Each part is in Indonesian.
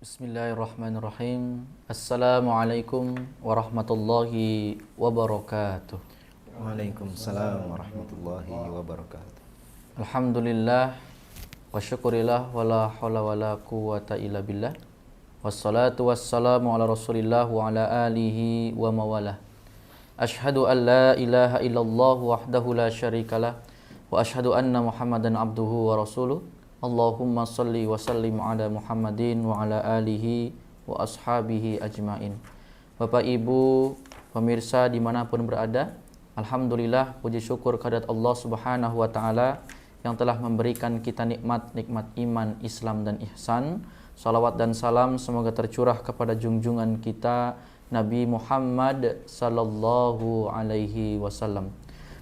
Bismillahirrahmanirrahim. Assalamualaikum warahmatullahi wabarakatuh. Waalaikumsalam warahmatullahi wabarakatuh. Alhamdulillah wa syukurillah wa la hawla wa la quwata illa billah. Wassalatu wassalamu ala Rasulillah wa ala alihi wa mawalah. Ashhadu an la ilaha illallah wahdahu la syarikalah wa ashhadu anna Muhammadan abduhu wa rasuluh. Allahumma salli wa sallim ala Muhammadin wa ala alihi wa ashabihi ajmain. Bapak Ibu pemirsa dimanapun berada, alhamdulillah puji syukur kehadirat Allah Subhanahu wa taala yang telah memberikan kita nikmat iman, Islam dan ihsan. Salawat dan salam semoga tercurah kepada junjungan kita Nabi Muhammad sallallahu alaihi wasallam.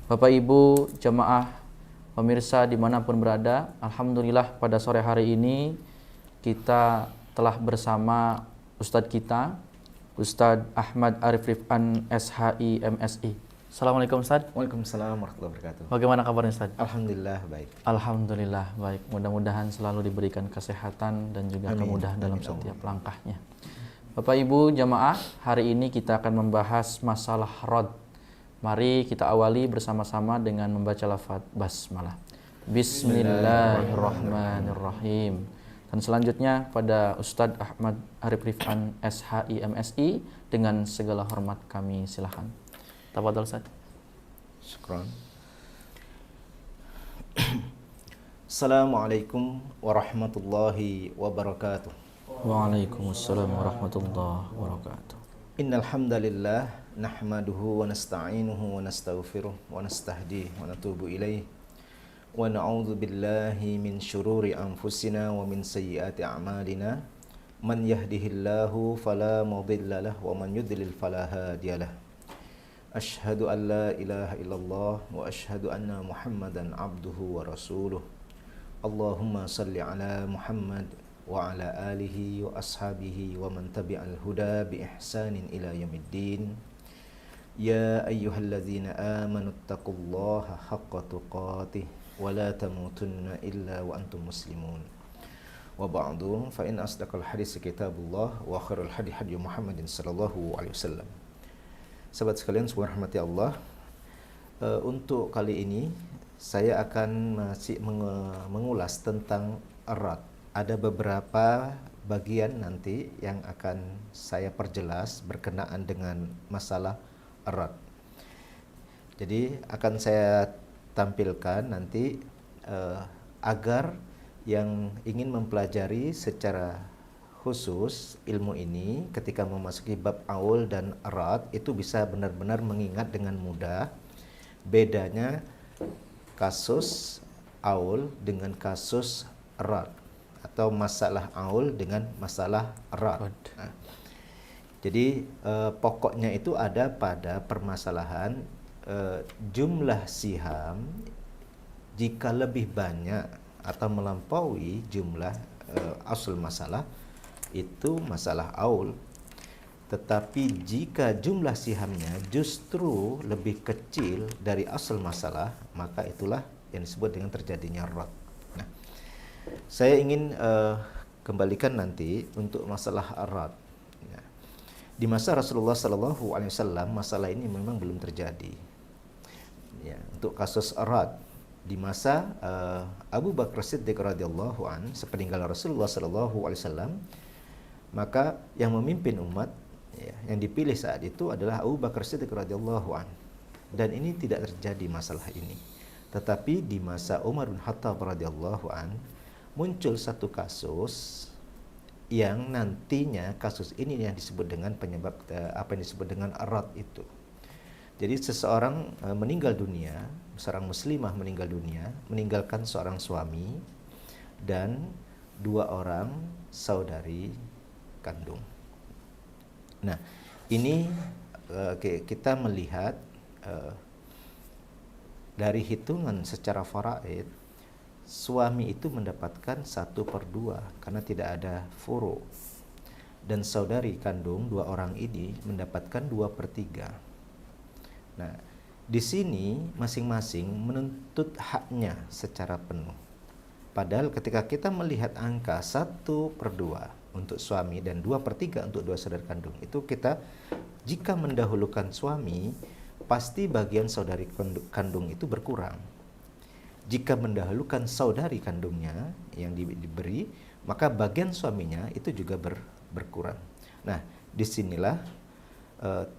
Bapak Ibu jemaah pemirsa dimanapun berada, alhamdulillah pada sore hari ini kita telah bersama Ustadz kita, Ustadz Ahmad Arif Rifan SHI MSI. Assalamualaikum Ustadz. Waalaikumsalam warahmatullahi wabarakatuh. Bagaimana kabarnya Ustadz? Alhamdulillah baik. Alhamdulillah baik. Mudah-mudahan selalu diberikan kesehatan dan juga kemudahan dalam setiap langkahnya. Bapak Ibu jamaah, hari ini kita akan membahas masalah rad. Mari kita awali bersama-sama dengan membaca lafaz basmalah. Bismillahirrahmanirrahim. Dan selanjutnya pada Ustadz Ahmad Arif Rifan SHI MSI dengan segala hormat kami silakan. Tafadhol Ustadz. Syukran. Assalamualaikum warahmatullahi wabarakatuh. Waalaikumsalam warahmatullahi wabarakatuh. Innal hamdalillah nahmaduhu wa nasta'inuhu wa nastaghfiruh wa nastahdihi wa natubu ilaih wa na'udzu billahi min syururi anfusina wa min sayyiati a'malina man yahdihillahu fala mudilla lahu wa man yudlil fala hadiyalah. Asyhadu an la ilaha illallah wa asyhadu anna Muhammadan abduhu wa rasuluh. Allahumma salli ala Muhammad wa ala alihi wa ashabihi wa man tabi'al huda bi ihsanin ila yaumiddin. Ya ayyuhalladzina amanu taqullaha haqqa tuqatih wa la tamutunna illa wa antum muslimun. Wa ba'du fa in asdaqal hadits kitabullah wa khairul hadi hadi Muhammadin sallallahu alaihi wasallam. Sahabat sekalian subhanahu rahmati Allah, untuk kali ini saya akan masih mengulas tentang rad. Ada beberapa bagian nanti yang akan saya perjelas berkenaan dengan masalah rad. Jadi akan saya tampilkan nanti agar yang ingin mempelajari secara khusus ilmu ini ketika memasuki bab aul dan rad itu bisa benar-benar mengingat dengan mudah bedanya kasus aul dengan kasus rad, atau masalah aul dengan masalah rad. Nah, jadi pokoknya itu ada pada permasalahan jumlah siham jika lebih banyak atau melampaui jumlah asal masalah itu masalah aul. Tetapi jika jumlah sihamnya justru lebih kecil dari asal masalah, maka itulah yang disebut dengan terjadinya rad. Saya ingin kembalikan nanti untuk masalah rad. Di masa Rasulullah Sallallahu Alaihi Wasallam masalah ini memang belum terjadi. Ya, untuk kasus rad di masa Abu Bakar Siddiq radhiyallahu an sepeninggal Rasulullah Sallallahu Alaihi Wasallam, maka yang memimpin umat ya, yang dipilih saat itu adalah Abu Bakar Siddiq radhiyallahu an, dan ini tidak terjadi masalah ini. Tetapi di masa Umar bin Khattab radhiyallahu an muncul satu kasus yang nantinya kasus ini yang disebut dengan penyebab apa yang disebut dengan rad itu. Jadi seseorang meninggal dunia, seorang muslimah meninggal dunia, meninggalkan seorang suami dan dua orang saudari kandung. Nah, ini kita melihat dari hitungan secara faraid, suami itu mendapatkan 1/2 karena tidak ada furu, dan saudari kandung dua orang ini mendapatkan 2/3. Nah, di sini masing-masing menuntut haknya secara penuh. Padahal ketika kita melihat angka 1/2 untuk suami dan 2/3 untuk dua saudara kandung. Itu kita jika mendahulukan suami, pasti bagian saudari kandung itu berkurang. Jika mendahulukan saudari kandungnya yang diberi, maka bagian suaminya itu juga berkurang. Nah, disinilah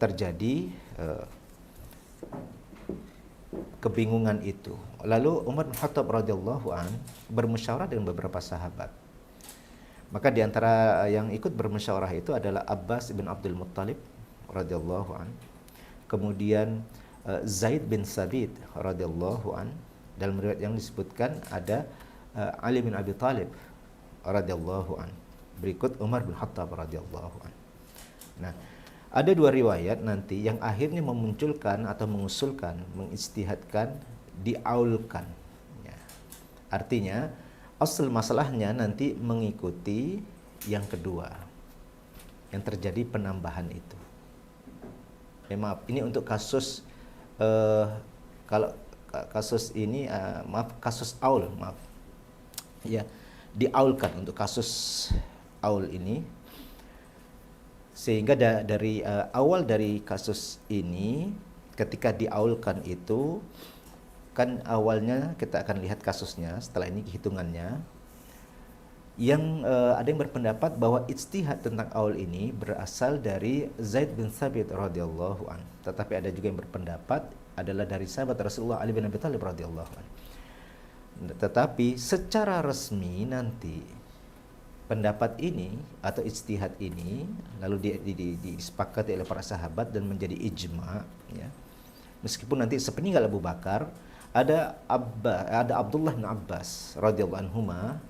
terjadi kebingungan itu. Lalu Umar bin Khattab radhiyallahu an bermusyawarah dengan beberapa sahabat. Maka di antara yang ikut bermusyawarah itu adalah Abbas bin Abdul Muttalib radhiyallahu an. Kemudian Zaid bin Sabit radhiyallahu an. Dalam riwayat yang disebutkan ada Ali bin Abi Thalib radhiyallahu an. Berikut Umar bin Khattab radhiyallahu an. Nah, ada dua riwayat nanti yang akhirnya memunculkan atau mengusulkan, mengijtihadkan, diaulkan. Ya. Artinya asal masalahnya nanti mengikuti yang kedua, yang terjadi penambahan itu. Maaf, ini untuk kasus kalau kasus ini kasus aul, maaf. Ya, diaulkan untuk kasus aul ini. Sehingga dari awal dari kasus ini ketika diaulkan itu kan awalnya kita akan lihat kasusnya, setelah ini hitungannya. Yang ada yang berpendapat bahwa ijtihad tentang aul ini berasal dari Zaid bin Thabit radhiyallahu an. Tetapi ada juga yang berpendapat adalah dari sahabat Rasulullah Ali bin Abi Thalib radhiyallahu an. Tetapi secara resmi nanti pendapat ini atau ijtihad ini lalu disepakati oleh para sahabat dan menjadi ijma, ya. Meskipun nanti sepeninggal Abu Bakar ada Abdullah bin Abbas radhiyallahu anhuma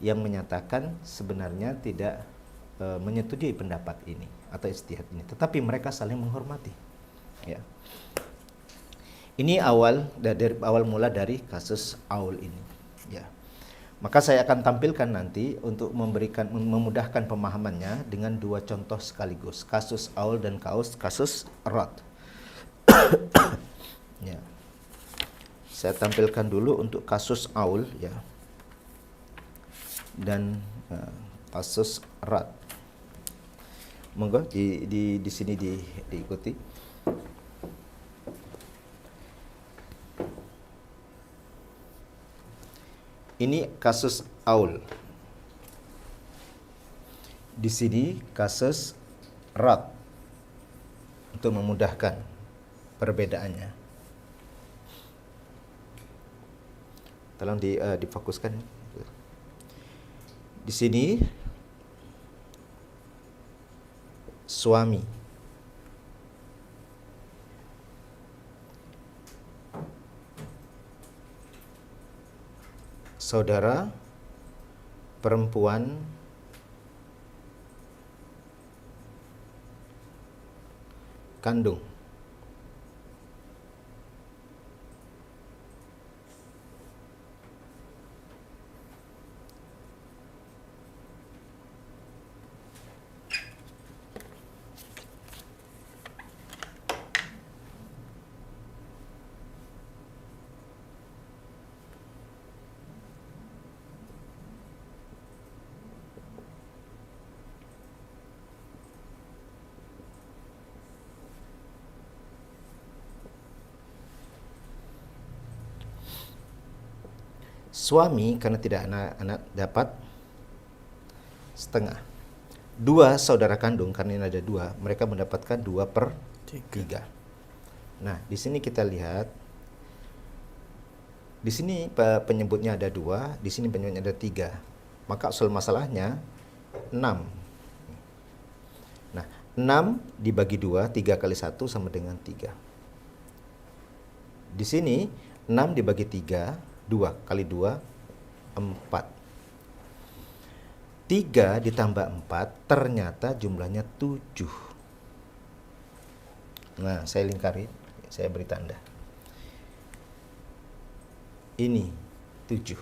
yang menyatakan sebenarnya tidak menyetujui pendapat ini atau ijtihad ini, tetapi mereka saling menghormati, ya. Ini dari awal mula dari kasus aul ini, ya. Maka saya akan tampilkan nanti untuk memudahkan pemahamannya dengan dua contoh sekaligus, kasus aul dan kasus rad. Ya. Saya tampilkan dulu untuk kasus aul, ya, dan kasus rad. Monggo di sini diikuti. Ini kasus aul. Di sini kasus rad untuk memudahkan perbedaannya. Tolong difokuskan. Di sini suami saudara perempuan kandung. Suami karena tidak anak dapat setengah. Dua saudara kandung karena ini ada dua, mereka mendapatkan 2/3. Nah, di sini kita lihat, di sini penyebutnya ada 2, di sini penyebutnya ada 3. Maka asal masalahnya 6. Nah, 6 dibagi 2, 3 kali 1 sama dengan 3. Di sini 6 dibagi 3, 2 kali 2, 4. 3 ditambah 4 ternyata jumlahnya 7. Nah, saya lingkari, saya beri tanda. Ini 7.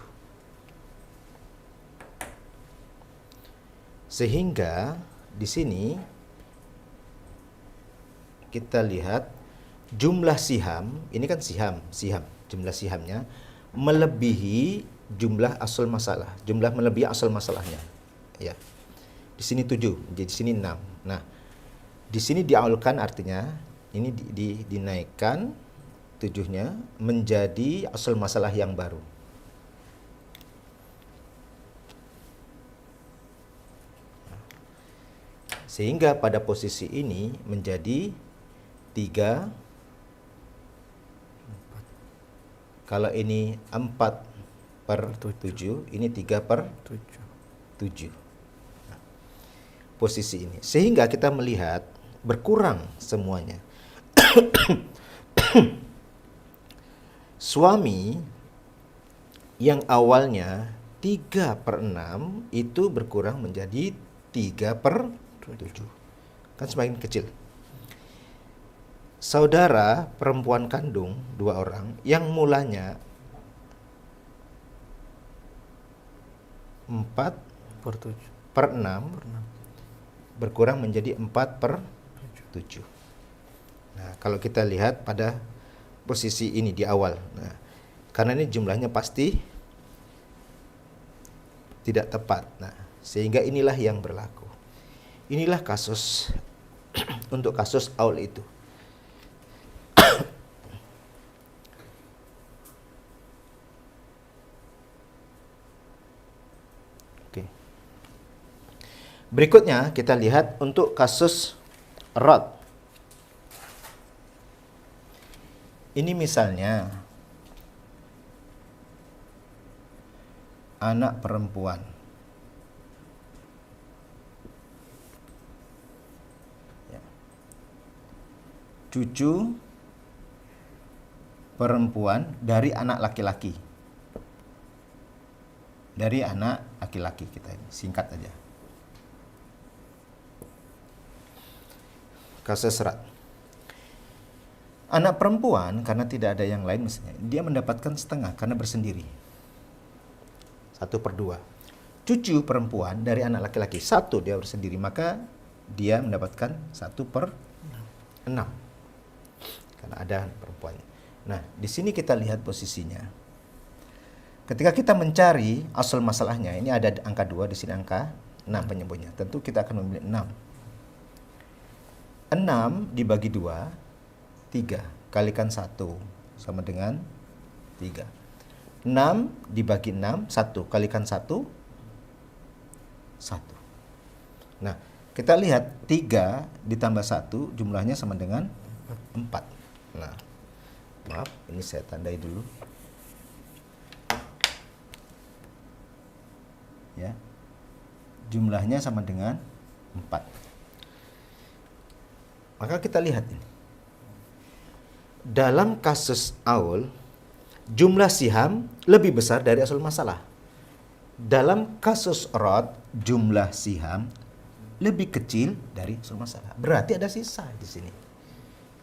Sehingga di sini kita lihat jumlah siham, ini kan siham, jumlah sihamnya melebihi jumlah asal masalah, jumlah melebihi asal masalahnya, ya. di sini 7, jadi di sini 6. Nah, di sini diaulkan artinya ini dinaikkan 7-nya menjadi asal masalah yang baru. Sehingga pada posisi ini menjadi 3. Kalau ini 4/7, ini 3/7. Nah, posisi ini. Sehingga kita melihat berkurang semuanya. Suami yang awalnya 3/6 itu berkurang menjadi 3/7. Kan semakin kecil. Saudara perempuan kandung 2 orang yang mulanya 4/6 berkurang menjadi 4/7. Nah, kalau kita lihat pada posisi ini di awal. Nah, karena ini jumlahnya pasti tidak tepat. Nah, sehingga inilah yang berlaku. Inilah kasus untuk kasus aul itu. Oke. Berikutnya kita lihat untuk kasus rad. Ini misalnya anak perempuan cucu perempuan dari anak laki-laki. Dari anak laki-laki kita ini, singkat aja. Kasus serat. Anak perempuan karena tidak ada yang lain misalnya, dia mendapatkan setengah karena bersendiri. 1/2. Cucu perempuan dari anak laki-laki 1 dia bersendiri, maka dia mendapatkan 1/6. Karena ada perempuan. Nah, di sini kita lihat posisinya. Ketika kita mencari asal masalahnya, ini ada angka 2, di sini angka 6 penyebutnya. Tentu kita akan memilih 6. 6 dibagi 2, 3. Kalikan 1 sama dengan 3. 6 dibagi 6, 1. Kalikan 1, 1. Nah, kita lihat 3 ditambah 1 jumlahnya sama dengan 4. Nah, maaf, ini saya tandai dulu. Ya. Jumlahnya sama dengan 4. Maka kita lihat ini. Dalam kasus aul, jumlah siham lebih besar dari asal masalah. Dalam kasus rad, jumlah siham lebih kecil dari asal masalah. Berarti ada sisa di sini.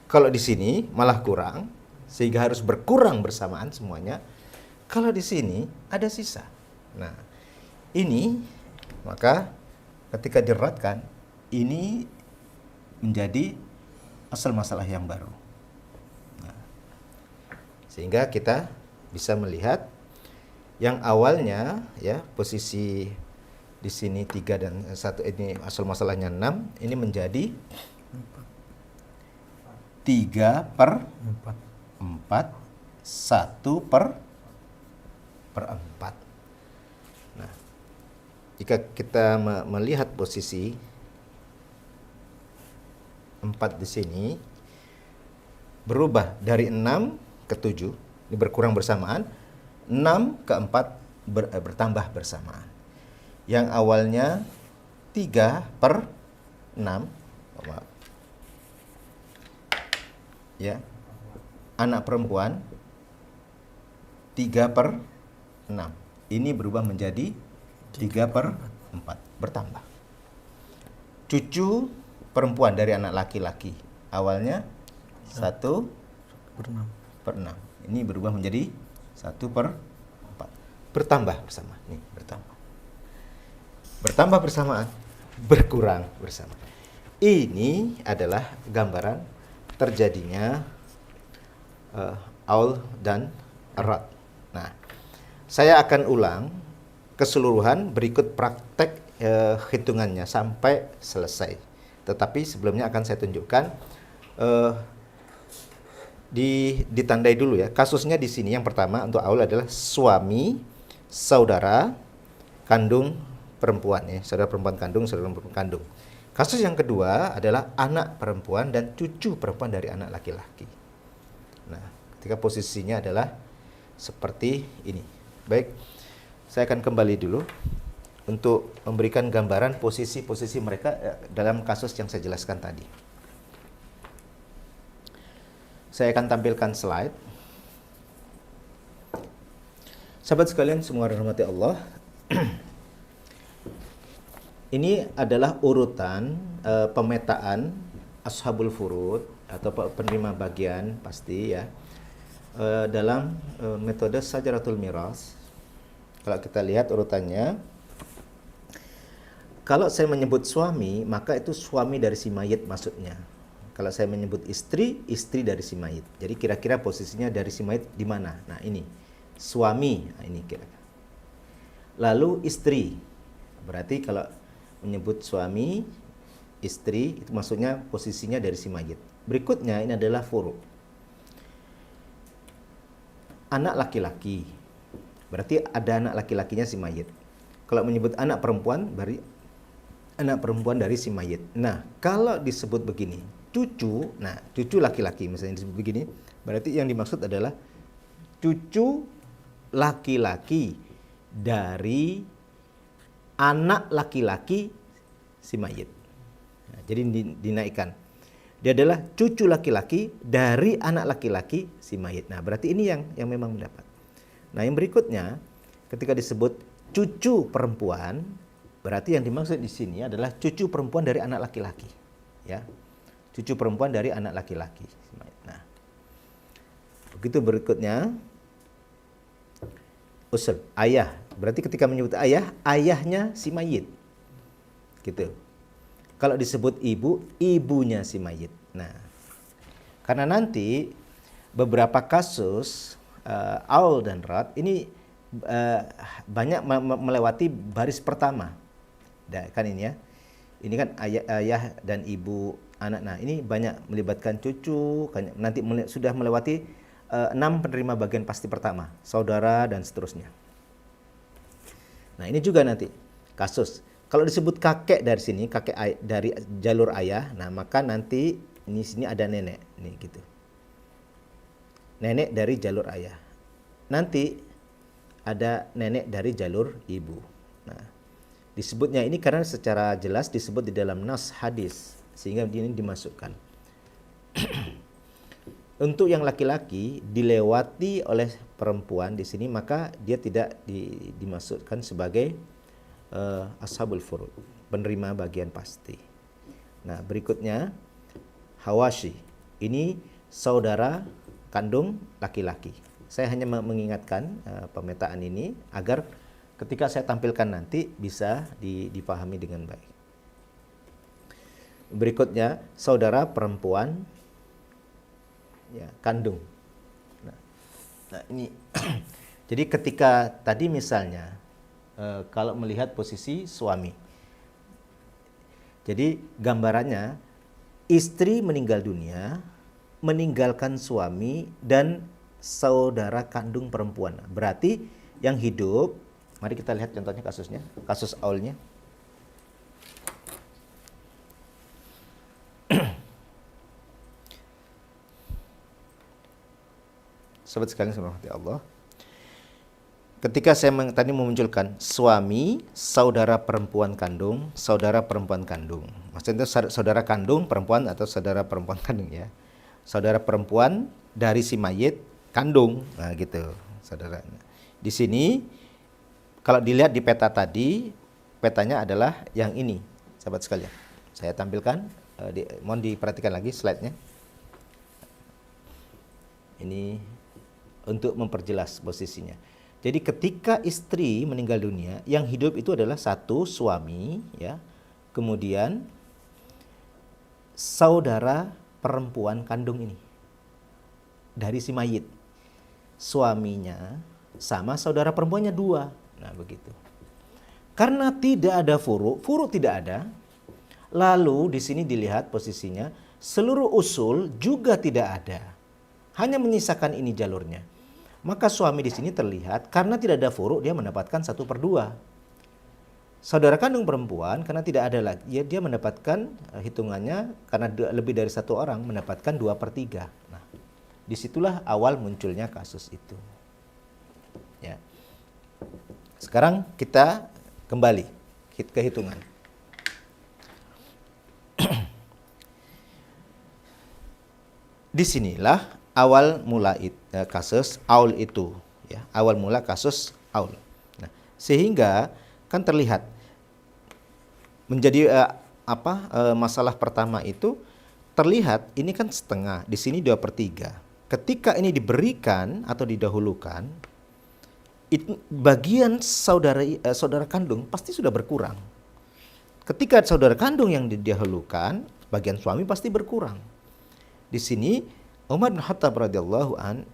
Kalau di sini malah kurang, sehingga harus berkurang bersamaan semuanya. Kalau di sini ada sisa. Nah, ini maka ketika diratkan, ini menjadi asal masalah yang baru. Nah, sehingga kita bisa melihat yang awalnya ya posisi di sini 3 dan 1 ini asal masalahnya 6, ini menjadi 3/4, 1/4. Nah, jika kita melihat posisi 4 di sini berubah dari 6 ke 7, ini berkurang bersamaan, 6 ke 4 bertambah bersamaan. Yang awalnya 3/6, ya, anak perempuan 3/6. Ini berubah menjadi 3/4, bertambah. Cucu perempuan dari anak laki-laki awalnya 1/6. Ini berubah menjadi 1/4, bertambah bersama. Nih, bertambah bersamaan, berkurang bersama. Ini adalah gambaran terjadinya aul dan rad. Nah, saya akan ulang keseluruhan berikut praktek hitungannya sampai selesai. Tetapi sebelumnya akan saya tunjukkan, ditandai dulu ya. Kasusnya di sini yang pertama untuk Aul adalah suami, saudara kandung perempuan ya, saudara perempuan kandung, saudara perempuan kandung. Kasus yang kedua adalah anak perempuan dan cucu perempuan dari anak laki-laki. Nah, ketika posisinya adalah seperti ini. Baik, saya akan kembali dulu untuk memberikan gambaran posisi-posisi mereka dalam kasus yang saya jelaskan tadi. Saya akan tampilkan slide. Sahabat sekalian semua dirahmati Allah. Ini adalah urutan pemetaan ashabul furud atau penerima bagian pasti ya, dalam metode Syajaratul Miras. Kalau kita lihat urutannya, kalau saya menyebut suami, maka itu suami dari si mayit maksudnya. Kalau saya menyebut istri, istri dari si mayit. Jadi kira-kira posisinya dari si mayit di mana? Nah ini, suami, nah, ini kira-kira. Lalu istri, berarti kalau menyebut suami, istri, itu maksudnya posisinya dari si mayit. Berikutnya ini adalah furu. Anak laki-laki, berarti ada anak laki-lakinya si mayit. Kalau menyebut anak perempuan, berarti anak perempuan dari si mayit. Nah, kalau disebut begini, cucu, nah cucu laki-laki misalnya disebut begini, berarti yang dimaksud adalah cucu laki-laki dari anak laki-laki si mayit. Nah, jadi dinaikkan. Dia adalah cucu laki-laki dari anak laki-laki si mayit. Nah, berarti ini yang memang mendapat. Nah, yang berikutnya ketika disebut cucu perempuan, berarti yang dimaksud di sini adalah cucu perempuan dari anak laki-laki, ya. Cucu perempuan dari anak laki-laki. Nah, begitu berikutnya usul ayah. Berarti ketika menyebut ayah, ayahnya si mayit, gitu. Kalau disebut ibu, ibunya si mayit. Nah, karena nanti beberapa kasus aul dan rad ini banyak melewati baris pertama. Kan ini ya. Ini kan ayah dan ibu anak. Nah, ini banyak melibatkan cucu, nanti sudah melewati 6 penerima bagian pasti pertama, saudara dan seterusnya. Nah, ini juga nanti kasus. Kalau disebut kakek dari sini, kakek dari jalur ayah, nah maka nanti ini sini ada nenek, nih gitu. Nenek dari jalur ayah. Nanti ada nenek dari jalur ibu. Nah, disebutnya ini karena secara jelas disebut di dalam nas hadis, sehingga ini dimasukkan. Untuk yang laki-laki dilewati oleh perempuan di sini, maka dia tidak dimasukkan sebagai ashabul furud, penerima bagian pasti. Nah, berikutnya hawashi. Ini saudara kandung laki-laki. Saya hanya mengingatkan pemetaan ini agar ketika saya tampilkan nanti bisa dipahami dengan baik. Berikutnya saudara perempuan ya, kandung. Nah ini jadi ketika tadi misalnya kalau melihat posisi suami, jadi gambarannya istri meninggal dunia, meninggalkan suami dan saudara kandung perempuan. Berarti yang hidup, mari kita lihat contohnya kasusnya, kasus aulnya. Sobat sekalian subhanahu Allah. Ketika saya tadi memunculkan suami, saudara perempuan kandung, saudara perempuan kandung. Maksudnya saudara kandung perempuan atau saudara perempuan kandung ya. Saudara perempuan dari si mayit kandung. Nah, gitu, saudara. Di sini kalau dilihat di peta tadi, petanya adalah yang ini, sahabat sekalian. Saya tampilkan, mohon diperhatikan lagi slide-nya. Ini untuk memperjelas posisinya. Jadi ketika istri meninggal dunia, yang hidup itu adalah satu suami, ya, kemudian saudara perempuan kandung ini dari si mayit, suaminya sama saudara perempuannya 2. Nah begitu. Karena tidak ada furu tidak ada. Lalu di sini dilihat posisinya, seluruh usul juga tidak ada. Hanya menyisakan ini jalurnya. Maka suami di sini terlihat karena tidak ada furu dia mendapatkan 1/2. Saudara kandung perempuan karena tidak ada lagi, dia mendapatkan hitungannya karena lebih dari satu orang mendapatkan 2/3. Nah, disitulah awal munculnya kasus itu. Ya. Sekarang kita kembali ke hitungan. Disinilah awal mula kasus Aul itu, ya, awal mula kasus Aul. Nah, sehingga kan terlihat menjadi masalah pertama itu terlihat ini kan setengah, di sini 2/3. Ketika ini diberikan atau didahulukan, bagian saudara kandung pasti sudah berkurang. Ketika saudara kandung yang didahulukan, bagian suami pasti berkurang. Di sini Umar bin Khattab radhiyallahu an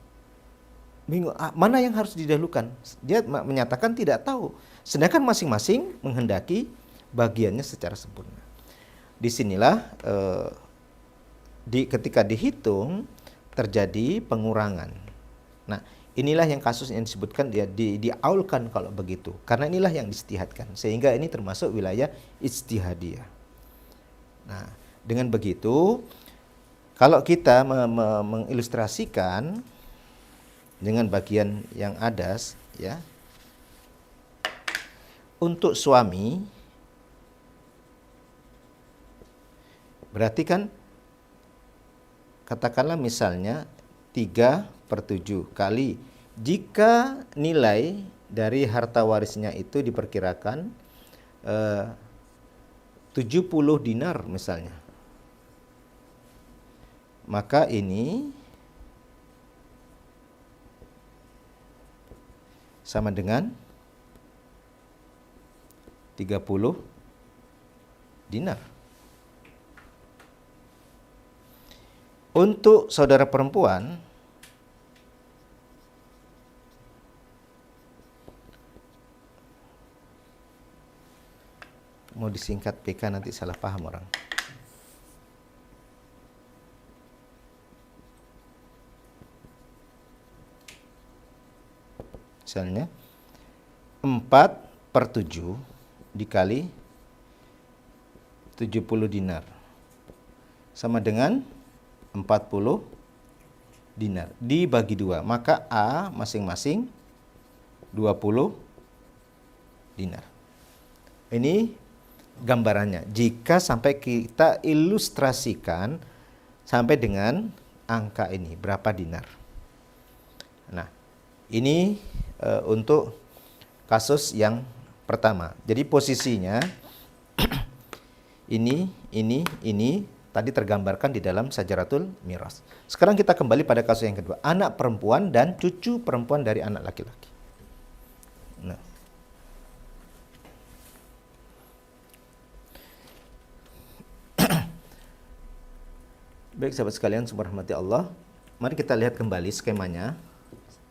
bingung mana yang harus didahulukan. Dia menyatakan tidak tahu. Sedangkan masing-masing menghendaki bagiannya secara sempurna. Disinilah ketika dihitung terjadi pengurangan. Nah, inilah yang kasus yang disebutkan dia diaulkan kalau begitu. Karena inilah yang dijtihadkan. Sehingga ini termasuk wilayah ijtihadiyah. Nah, dengan begitu kalau kita mengilustrasikan dengan bagian yang ada, ya, untuk suami berarti kan katakanlah misalnya 3/7 kali jika nilai dari harta warisnya itu diperkirakan 70 dinar misalnya, maka ini sama dengan 30 dinar. Untuk saudara perempuan mau disingkat PK nanti salah paham orang. Misalnya 4/7 dikali 70 dinar sama dengan 40 dinar dibagi 2, maka A masing-masing 20 dinar. Ini gambarannya jika sampai kita ilustrasikan sampai dengan angka ini berapa dinar. Nah, ini untuk kasus yang pertama. Jadi posisinya ini tadi tergambarkan di dalam Syajaratul Miras. Sekarang kita kembali pada kasus yang kedua, anak perempuan dan cucu perempuan dari anak laki-laki. Nah, baik sahabat sekalian, subhanallah Allah. Mari kita lihat kembali skemanya.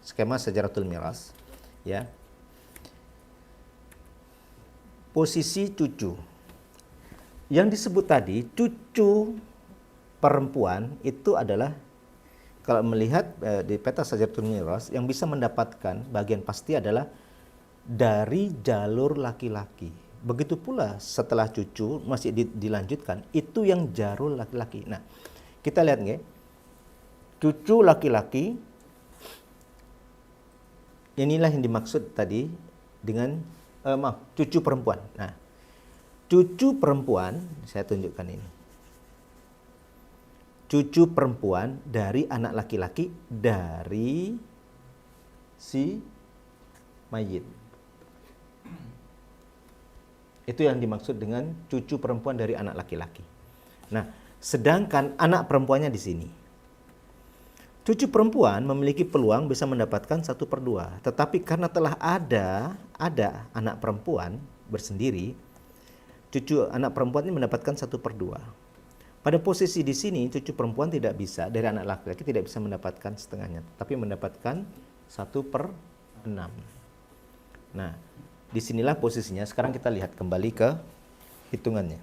Skema Syajaratul Miras, ya. Posisi cucu. Yang disebut tadi cucu perempuan itu adalah kalau melihat di peta Syajaratul Miras yang bisa mendapatkan bagian pasti adalah dari jalur laki-laki. Begitu pula setelah cucu masih dilanjutkan itu yang jalur laki-laki. Nah, kita lihat nggih. Cucu laki-laki inilah yang dimaksud tadi dengan cucu perempuan. Nah, cucu perempuan saya tunjukkan ini. Cucu perempuan dari anak laki-laki dari si mayit. Itu yang dimaksud dengan cucu perempuan dari anak laki-laki. Nah, sedangkan anak perempuannya di sini. Cucu perempuan memiliki peluang bisa mendapatkan 1/2. Tetapi karena telah ada anak perempuan bersendiri, cucu anak perempuan ini mendapatkan 1/2. Pada posisi di sini cucu perempuan tidak bisa, dari anak laki-laki tidak bisa mendapatkan setengahnya, tapi mendapatkan 1/6. Nah, disinilah posisinya. Sekarang kita lihat kembali ke hitungannya.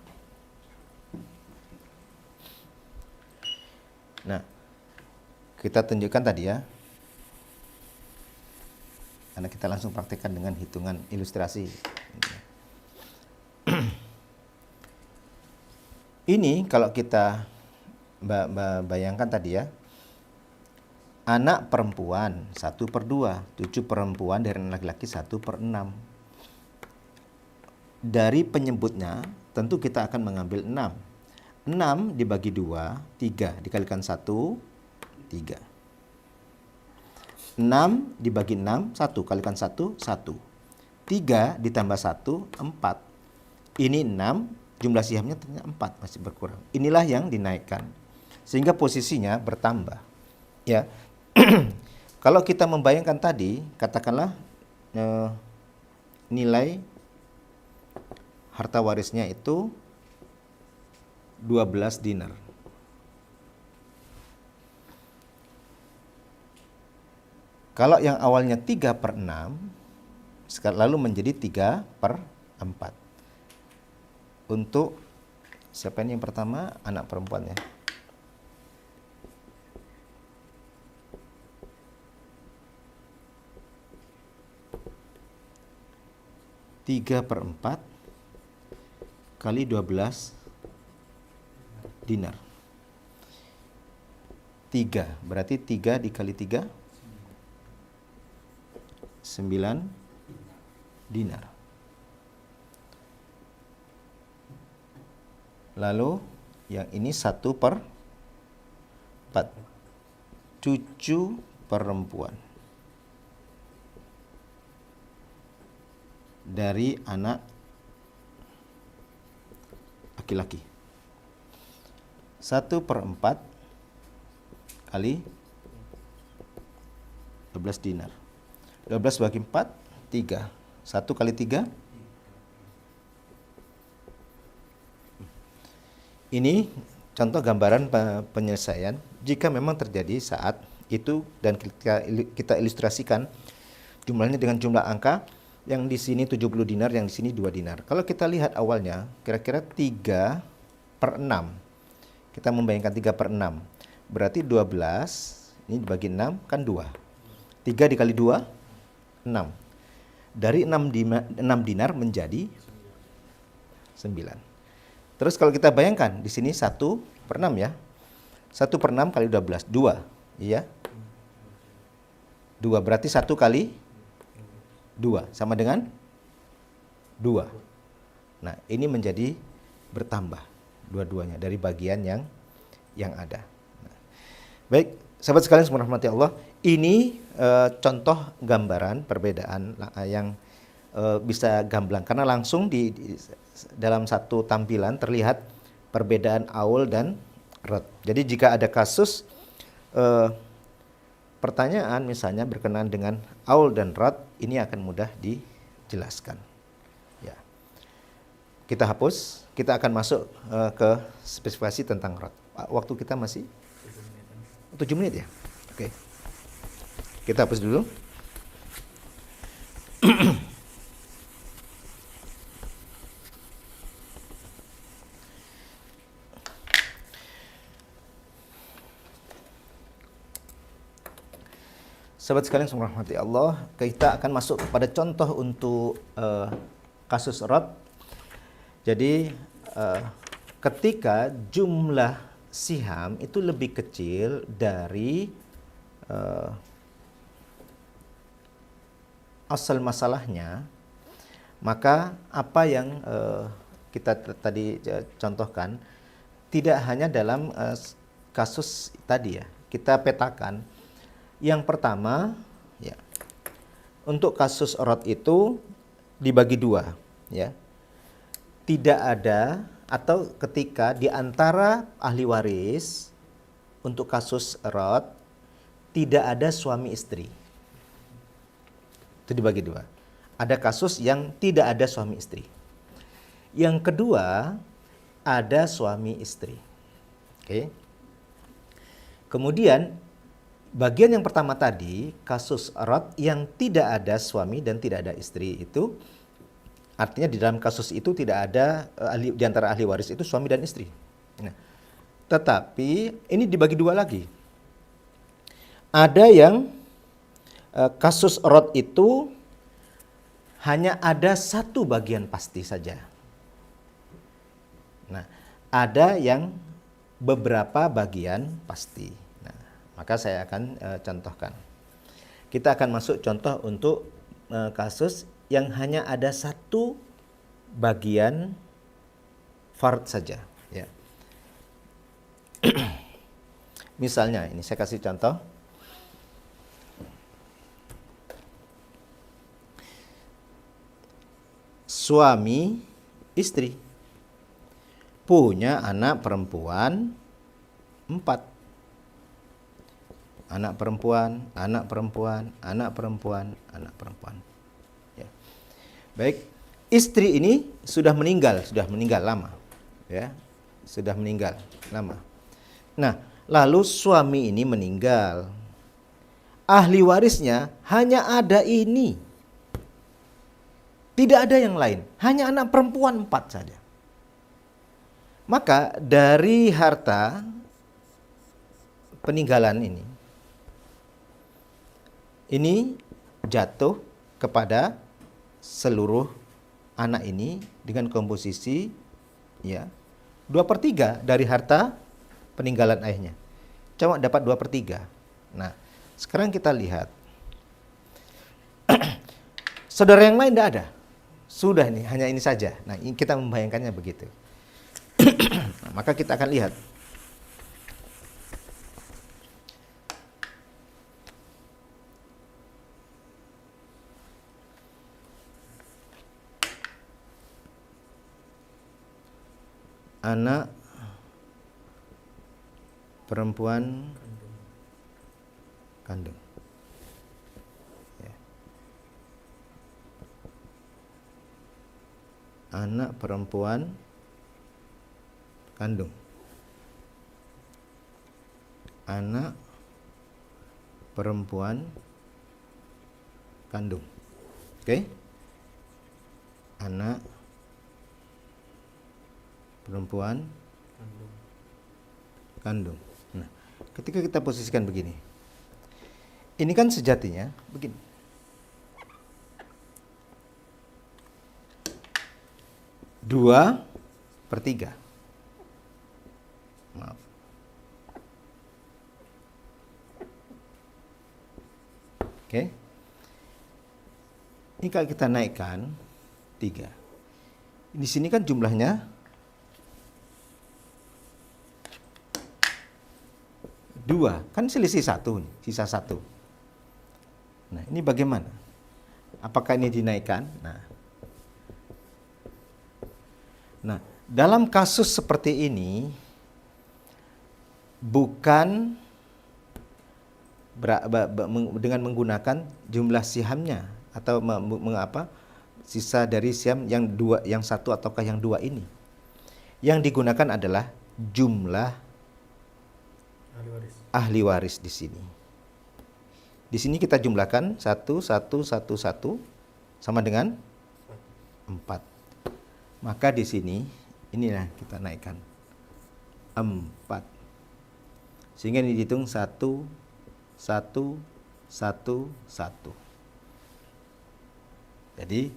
Nah, kita tunjukkan tadi ya. Karena kita langsung praktekkan dengan hitungan ilustrasi. Ini kalau kita bayangkan tadi ya, anak perempuan 1/2, cucu perempuan dari anak laki-laki 1/6. Dari penyebutnya tentu kita akan mengambil 6. 6 dibagi 2, 3 dikalikan 1, 3. 6 dibagi 6, 1 kalikan 1, 1. 3 ditambah 1, 4. Ini 6, jumlah sihamnya ternyata 4, masih berkurang. Inilah yang dinaikkan. Sehingga posisinya bertambah. Ya. Kalau kita membayangkan tadi, katakanlah nilai harta warisnya itu 12 dinar. Kalau yang awalnya 3/6, lalu menjadi 3/4. Untuk siapa ini yang pertama? Anak perempuannya. Tiga per 4 kali 12 dinar. 3, berarti 3 dikali 3, 9 dinar. Lalu yang ini 1/4. Cucu perempuan dari anak laki-laki. 1/4 kali 12 dinar. 12 bagi 4, 3. 1 kali 3. Ini contoh gambaran penyelesaian jika memang terjadi saat itu dan kita ilustrasikan jumlahnya dengan jumlah angka yang di sini 70 dinar, yang di sini 2 dinar. Kalau kita lihat awalnya kira-kira 3/6. Kita membayangkan 3/6. Berarti 12 ini dibagi 6 kan 2. 3 dikali 2 6. Dari 6 dinar menjadi 9. Terus kalau kita bayangkan di sini 1/6 ya. 1/6 kali 12, 2. Iya. 2 berarti 1 kali 2 sama dengan 2. Nah, ini menjadi bertambah dua-duanya dari bagian yang ada. Nah, baik, sahabat sekalian semua rahmati Allah, ini contoh gambaran perbedaan yang bisa gamblang karena langsung di dalam satu tampilan terlihat perbedaan aul dan rod. Jadi jika ada kasus pertanyaan misalnya berkenaan dengan aul dan rod, ini akan mudah dijelaskan. Ya. Kita hapus, kita akan masuk ke spesifikasi tentang rod. Waktu kita masih 7 menit ya. Oke. Kita hapus dulu. Sahabat sekalian semua rahmati Allah, kita akan masuk kepada contoh untuk kasus rod. Jadi ketika jumlah siham itu lebih kecil dari asal masalahnya, maka apa yang kita tadi contohkan tidak hanya dalam kasus tadi ya, kita petakan. Yang pertama, ya, untuk kasus rod itu dibagi 2, ya. Tidak ada atau ketika di antara ahli waris untuk kasus rod tidak ada suami istri. Itu dibagi 2. Ada kasus yang tidak ada suami istri. Yang kedua, ada suami istri. Oke. Kemudian bagian yang pertama tadi, kasus rod yang tidak ada suami dan tidak ada istri itu Artinya di dalam kasus itu tidak ada di antara ahli waris itu suami dan istri. Nah, tetapi ini dibagi dua lagi. Ada yang kasus rod itu hanya ada satu bagian pasti saja. Nah, ada yang beberapa bagian pasti. Nah, maka saya akan contohkan. Kita akan masuk contoh untuk kasus yang hanya ada satu bagian fard saja. Ya. Misalnya, ini saya kasih contoh. Suami istri punya anak perempuan 4. Anak perempuan, anak perempuan, anak perempuan, anak perempuan. Ya. Baik, istri ini sudah meninggal lama. Ya, sudah meninggal lama. Nah, lalu suami ini meninggal. Ahli warisnya hanya ada ini. Tidak ada yang lain, hanya anak perempuan 4 saja. Maka dari harta peninggalan ini jatuh kepada seluruh anak ini dengan komposisi ya 2/3 dari harta peninggalan ayahnya. Cuma dapat 2/3. Nah, sekarang kita lihat. Saudara yang lain tidak ada. Sudah nih, hanya ini saja. Nah, kita membayangkannya begitu. Nah, maka kita akan lihat. Anak perempuan kandung. Ya. Anak perempuan kandung. Anak perempuan kandung. Oke? Anak perempuan kandung. Nah, ketika kita posisikan begini, ini kan sejatinya begini. Dua per tiga. Maaf. Oke. Ini kalau kita naikkan 3. Di sini kan jumlahnya 2, kan selisih 1, sisa 1. Nah, ini bagaimana? Apakah ini dinaikkan? Nah, dalam kasus seperti ini bukan dengan menggunakan jumlah sihamnya atau mengapa sisa dari siam yang 2, yang 1 ataukah yang 2 ini. Yang digunakan adalah jumlah ahli waris di sini. Di sini kita jumlahkan 1, 1, 1, 1 sama dengan 4. Maka di sini inilah kita naikkan 4. Sehingga ini dihitung 1, 1, 1, 1. Jadi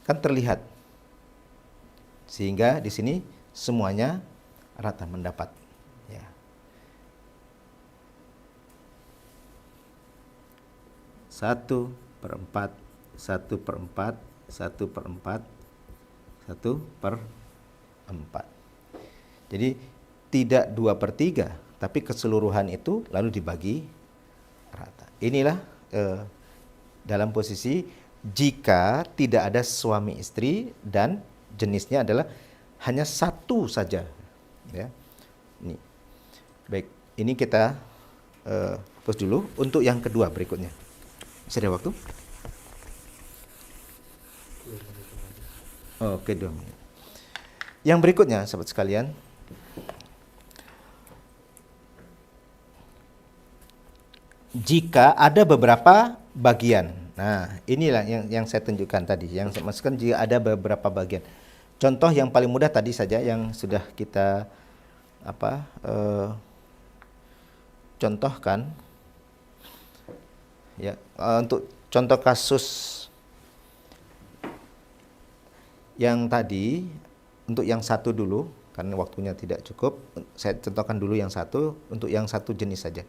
kan terlihat. Sehingga di sini semuanya rata mendapat. Ya. Satu per 4, 1 per 4, 1 per 4, 1 per 4. Jadi tidak 2/3, tapi keseluruhan itu lalu dibagi rata. Inilah dalam posisi jika tidak ada suami istri dan jenisnya adalah hanya satu saja. Ya, ini. Baik, ini kita hapus dulu. Untuk yang kedua berikutnya, masih ada waktu? Oke, 2 menit. Yang berikutnya, sahabat sekalian, jika ada beberapa bagian. Nah, inilah yang saya tunjukkan tadi, yang saya maksudkan jika ada beberapa bagian. Contoh yang paling mudah tadi saja yang sudah kita contohkan. Ya, untuk contoh kasus yang tadi, untuk yang satu dulu, karena waktunya tidak cukup, saya contohkan dulu yang satu, untuk yang satu jenis saja.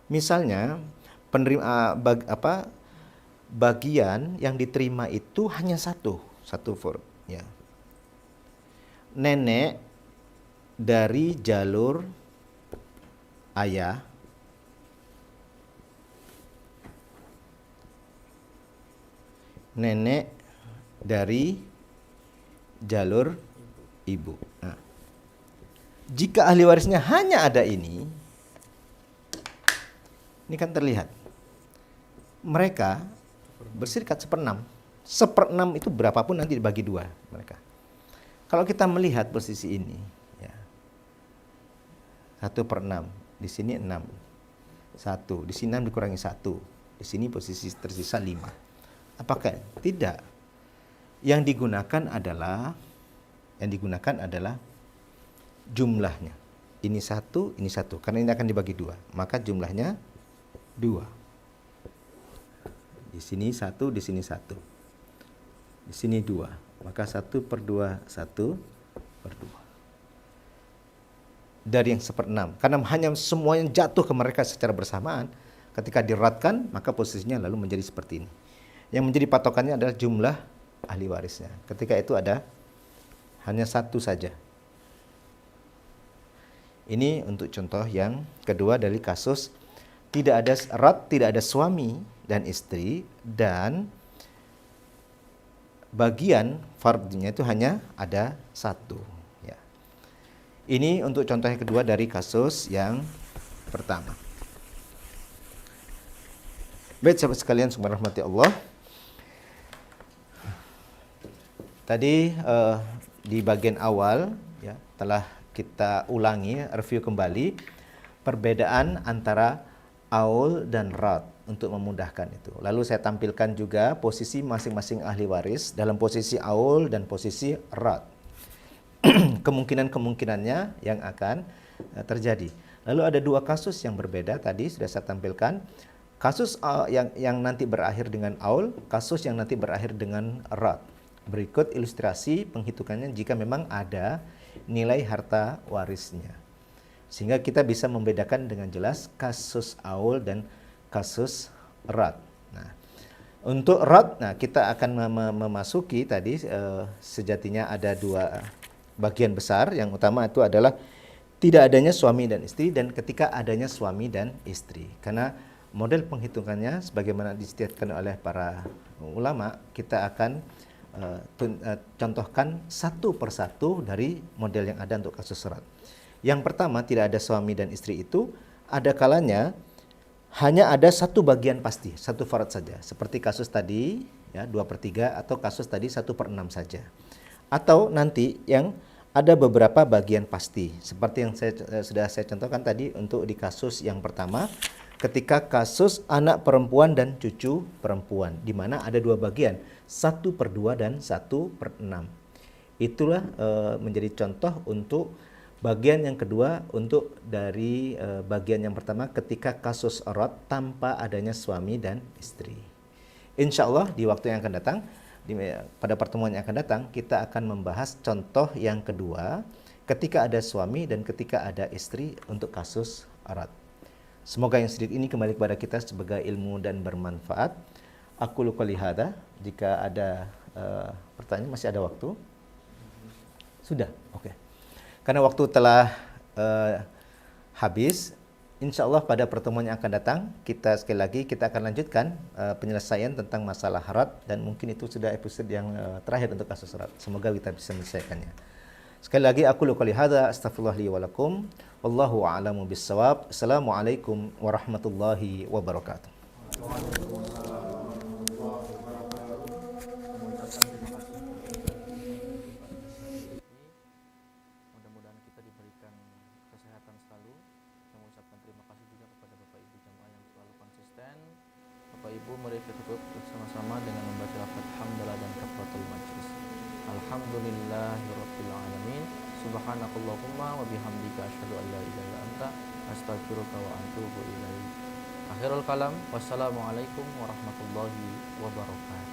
Misalnya, bagian yang diterima itu hanya satu verb. Ya. Nenek dari jalur ayah nenek dari jalur ibu. Nah, jika ahli warisnya hanya ada ini kan terlihat. Mereka berserikat seperenam. Seperenam itu berapapun nanti dibagi dua mereka. Kalau kita melihat posisi ini, ya, 1/6, di sini 6. 1, di sini 6 dikurangi 1. Di sini posisi tersisa 5. Apakah? Tidak. Yang digunakan adalah jumlahnya. Ini 1, ini 1. Karena ini akan dibagi 2. Maka jumlahnya 2. Di sini 1, di sini 1. Di sini 2. Maka 1/2, 1/2. Dari yang 1/6. Karena hanya semuanya jatuh ke mereka secara bersamaan. Ketika diratkan, maka posisinya lalu menjadi seperti ini. Yang menjadi patokannya adalah jumlah ahli warisnya. Ketika itu ada hanya satu saja. Ini untuk contoh yang kedua dari kasus tidak ada rat, tidak ada suami dan istri, dan bagian fardnya itu hanya ada satu. Ya. Ini untuk contoh yang kedua dari kasus yang pertama. Baik sahabat sekalian, semoga rahmati Allah. Tadi di bagian awal ya, telah kita ulangi, review kembali perbedaan antara aul dan rat untuk memudahkan itu. Lalu saya tampilkan juga posisi masing-masing ahli waris dalam posisi aul dan posisi rat. Kemungkinan-kemungkinannya yang akan terjadi. Lalu ada dua kasus yang berbeda tadi sudah saya tampilkan. Kasus yang nanti berakhir dengan aul, kasus yang nanti berakhir dengan rat. Berikut ilustrasi penghitungannya jika memang ada nilai harta warisnya. Sehingga kita bisa membedakan dengan jelas kasus aul dan kasus rat. Nah, untuk rat, kita akan memasuki tadi sejatinya ada dua bagian besar. Yang utama itu adalah tidak adanya suami dan istri, dan ketika adanya suami dan istri. Karena model penghitungannya sebagaimana disediakan oleh para ulama, kita akan contohkan satu persatu dari model yang ada untuk kasus rat. Yang pertama, tidak ada suami dan istri itu ada kalanya hanya ada satu bagian pasti, satu farad saja. Seperti kasus tadi ya 2/3 atau kasus tadi 1/6 saja. Atau nanti yang ada beberapa bagian pasti. Seperti yang sudah saya contohkan tadi untuk di kasus yang pertama, ketika kasus anak perempuan dan cucu perempuan, di mana ada dua bagian, 1/2 dan 1/6. Itulah menjadi contoh untuk bagian yang kedua untuk dari bagian yang pertama ketika kasus rat tanpa adanya suami dan istri. Insya Allah di waktu yang akan datang, pada pertemuan yang akan datang, kita akan membahas contoh yang kedua ketika ada suami dan ketika ada istri untuk kasus rat. Semoga yang sedikit ini kembali kepada kita sebagai ilmu dan bermanfaat. Aku qouli hadza. Jika ada pertanyaan, masih ada waktu? Sudah, oke. Karena waktu telah habis, insya Allah pada pertemuan yang akan datang, sekali lagi kita akan lanjutkan penyelesaian tentang masalah rat, dan mungkin itu sudah episode yang terakhir untuk kasus rat. Semoga kita bisa menyelesaikannya. Sekali lagi, aku qouli hadza, astaghfirullah li wa lakum. Wallahu a'lamu bissawab. Assalamualaikum warahmatullahi wabarakatuh. Mudah-mudahan kita diberikan kesehatan selalu. Saya mengucapkan terima kasih juga kepada Bapak Ibu jamaah yang selalu konsisten. Bapak Ibu, mari kita tutup bersama walhamdulillahirabbil alamin. Subhanakallahumma wa bihamdika asyhadu an la ilaha illa anta astaghfiruka wa atubu ilaik. Akhirul kalam, wassalamualaikum warahmatullahi wabarakatuh.